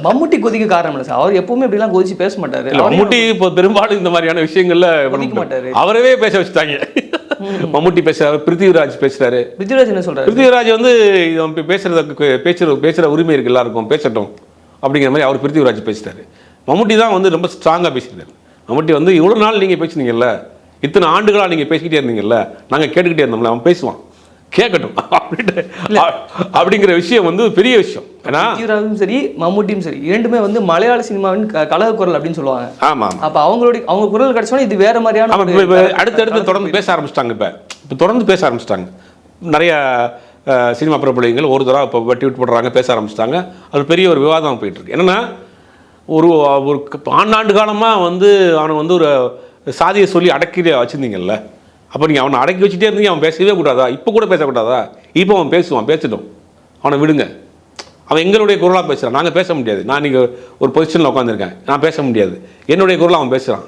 மம்முட்டி கொதிக்க காரணம் இல்லை சார். அவர் எப்பவுமே இப்படிலாம் கொதிச்சு பேச மாட்டாரு. மம்முட்டி இப்போ பெரும்பாலும் இந்த மாதிரியான விஷயங்கள்ல கொதிக்க மாட்டாரு. அவரவே பேச வச்சுட்டாங்க. மம்முட்டி பேசுறாரு, பிருத்திவிராஜ் பேசுறாரு. பிருத்திவிராஜ் என்ன சொல்றாரு? பிருத்திவிராஜ் வந்து பேசுற உரிமை இருக்கு, எல்லாருக்கும் பேசட்டும் அப்படிங்கிற மாதிரி அவர் பிருத்திவிராஜ் பேசுறாரு. மம்முட்டி தான் வந்து ரொம்ப ஸ்ட்ராங்காக பேசிட்டாரு. மம்முட்டி வந்து இவ்வளோ நாள் நீங்கள் பேசுனீங்கல்ல, இத்தனை ஆண்டுகளாக நீங்கள் பேசிக்கிட்டே இருந்தீங்கல்ல, நாங்கள் கேட்டுக்கிட்டே இருந்தோம்ல, அவன் பேசுவான், கேட்கட்டும் அப்படிங்கிற விஷயம் வந்து பெரிய விஷயம். ஏன்னா பிருத்திவிராஜும் சரி மம்முட்டியும் சரி இரண்டுமே வந்து மலையாள சினிமாவின் கலக குரல் அப்படின்னு சொல்லுவாங்க. ஆமாம். அப்போ அவங்க குரல் கிடைச்சோன்னா இது வேற மாதிரியான அடுத்தடுத்து தொடர்ந்து பேச ஆரம்பிச்சிட்டாங்க. இப்போ தொடர்ந்து பேச ஆரம்பிச்சிட்டாங்க. நிறைய சினிமா பிரபலங்கள் ஒரு தடவை இப்போ வெட்டி விட்டு போடுறாங்க, பேச ஆரம்பிச்சிட்டாங்க. அது பெரிய ஒரு விவாதம் போயிட்டுருக்கு. என்னென்னா ஒரு ஆண்டாண்டு காலமாக வந்து அவனை வந்து ஒரு சாதியை சொல்லி அடக்கி வச்சுருந்தீங்கல்ல, அப்போ நீங்கள் அவனை அடக்கி வச்சுட்டே இருந்தீங்க. அவன் பேசவே கூடாதா? இப்போ கூட பேசக்கூடாதா? இப்போ அவன் பேசுவான், பேசிட்டோம், அவனை விடுங்க. அவன் எங்களுடைய குரலாக பேசுகிறான், நாங்கள் பேச முடியாது. நான் நீங்கள் ஒரு பொசிஷனில் உட்காந்துருக்கேன், நான் பேச முடியாது. என்னுடைய குரலாக அவன் பேசுகிறான்,